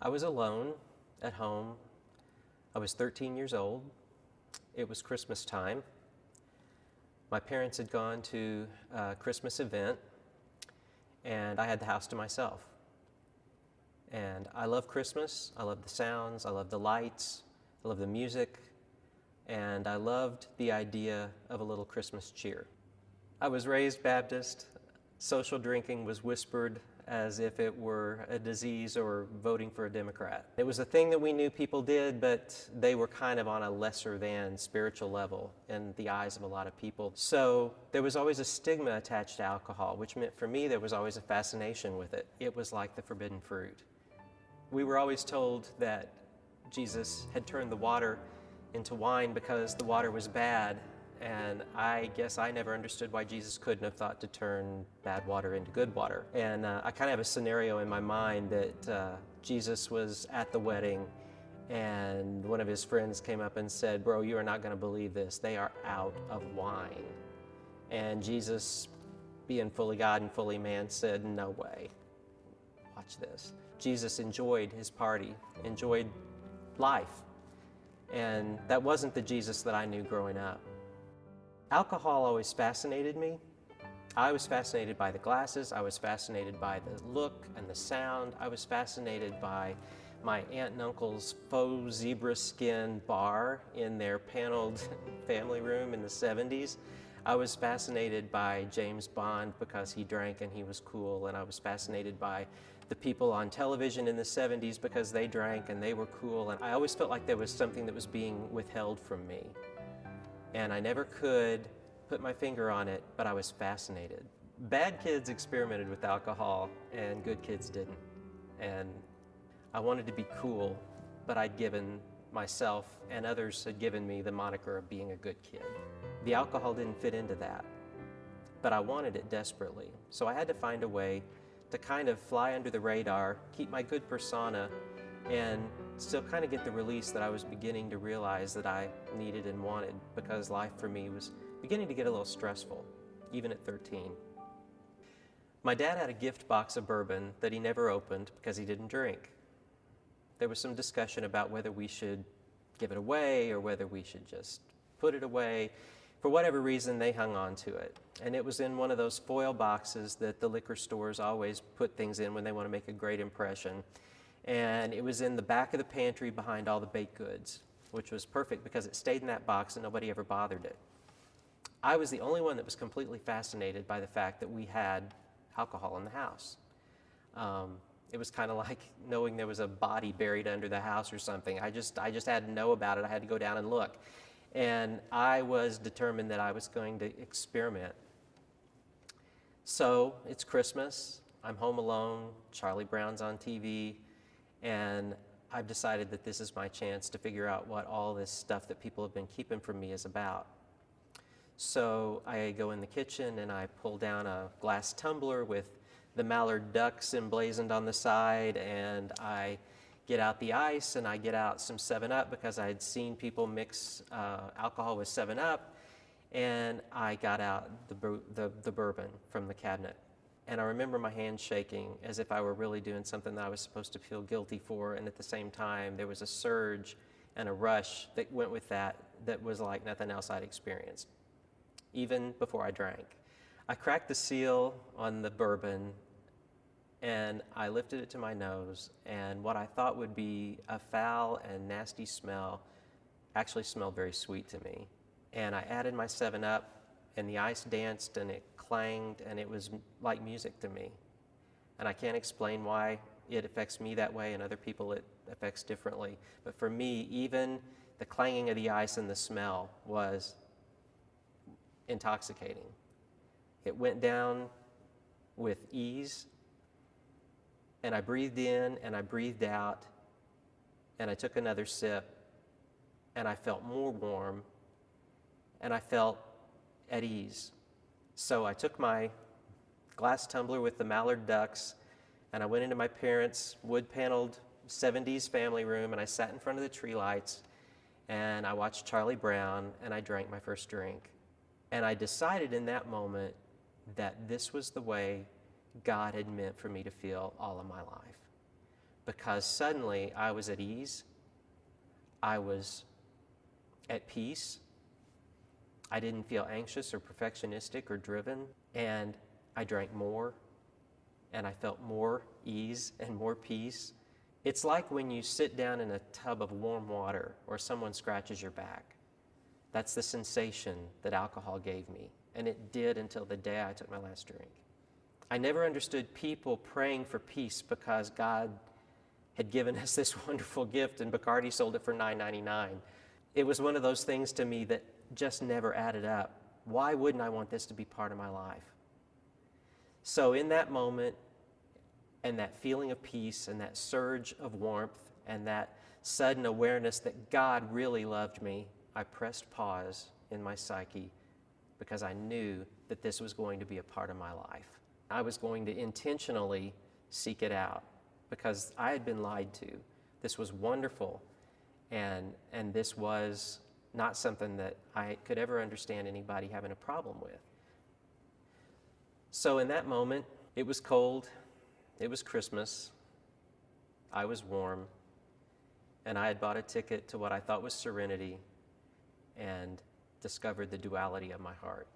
I was alone at home. I was 13 years old. It was Christmas time. My parents had gone to a Christmas event, and I had the house to myself. And I love Christmas. I love the sounds. I love the lights. I love the music. And I loved the idea of a little Christmas cheer. I was raised Baptist. Social drinking was whispered as if it were a disease or voting for a Democrat. It was a thing that we knew people did, but they were kind of on a lesser than spiritual level in the eyes of a lot of people. So there was always a stigma attached to alcohol, which meant for me there was always a fascination with it. It was like the forbidden fruit. We were always told that Jesus had turned the water into wine because the water was bad. And I guess I never understood why Jesus couldn't have thought to turn bad water into good water. And I kind of have a scenario in my mind that Jesus was at the wedding and one of his friends came up and said, "Bro, you are not going to believe this. They are out of wine." And Jesus, being fully God and fully man, said, "No way. Watch this." Jesus enjoyed his party, enjoyed life. And that wasn't the Jesus that I knew growing up. Alcohol always fascinated me. I was fascinated by the glasses. I was fascinated by the look and the sound. I was fascinated by my aunt and uncle's faux zebra skin bar in their paneled family room in the 70s. I was fascinated by James Bond because he drank and he was cool, and I was fascinated by the people on television in the 70s because they drank and they were cool, and I always felt like there was something that was being withheld from me. And I never could put my finger on it, but I was fascinated. Bad kids experimented with alcohol, and good kids didn't. And I wanted to be cool, but I'd given myself, and others had given me, the moniker of being a good kid. The alcohol didn't fit into that, but I wanted it desperately. So I had to find a way to kind of fly under the radar, keep my good persona, and still kind of get the release that I was beginning to realize that I needed and wanted, because life for me was beginning to get a little stressful, even at 13. My dad had a gift box of bourbon that he never opened because he didn't drink. There was some discussion about whether we should give it away or whether we should just put it away. For whatever reason, they hung on to it. And it was in one of those foil boxes that the liquor stores always put things in when they want to make a great impression. And it was in the back of the pantry behind all the baked goods, which was perfect because it stayed in that box and nobody ever bothered it. I was the only one that was completely fascinated by the fact that we had alcohol in the house. It was kind of like knowing there was a body buried under the house or something. I just had to know about it. I had to go down and look. And I was determined that I was going to experiment. So it's Christmas. I'm home alone. Charlie Brown's on TV. And I've decided that this is my chance to figure out what all this stuff that people have been keeping from me is about. So I go in the kitchen and I pull down a glass tumbler with the mallard ducks emblazoned on the side, and I get out the ice and I get out some 7-Up because I had seen people mix alcohol with 7-Up, and I got out the bourbon from the cabinet. And I remember my hands shaking as if I were really doing something that I was supposed to feel guilty for, and at the same time there was a surge and a rush that went with that was like nothing else I'd experienced, even before I drank. I cracked the seal on the bourbon and I lifted it to my nose, and what I thought would be a foul and nasty smell actually smelled very sweet to me. And I added my 7-Up, and the ice danced and it clanged, and it was like music to me. And I can't explain why it affects me that way and other people it affects differently. But for me, even the clanging of the ice and the smell was intoxicating. It went down with ease, and I breathed in and I breathed out, and I took another sip, and I felt more warm, and I felt at ease. So I took my glass tumbler with the mallard ducks, and I went into my parents' wood-paneled 70s family room, and I sat in front of the tree lights, and I watched Charlie Brown, and I drank my first drink. And I decided in that moment that this was the way God had meant for me to feel all of my life. because suddenly I was at ease, I was at peace, I didn't feel anxious or perfectionistic or driven, and I drank more, and I felt more ease and more peace. It's like when you sit down in a tub of warm water or someone scratches your back. That's the sensation that alcohol gave me, and it did until the day I took my last drink. I never understood people praying for peace because God had given us this wonderful gift and Bacardi sold it for $9.99. It was one of those things to me that just never added up. Why wouldn't I want this to be part of my life? So in that moment, and that feeling of peace and that surge of warmth and that sudden awareness that God really loved me, I pressed pause in my psyche because I knew that this was going to be a part of my life. I was going to intentionally seek it out because I had been lied to. This was wonderful, and this was not something that I could ever understand anybody having a problem with. So in that moment, it was cold, it was Christmas, I was warm, and I had bought a ticket to what I thought was serenity and discovered the duality of my heart.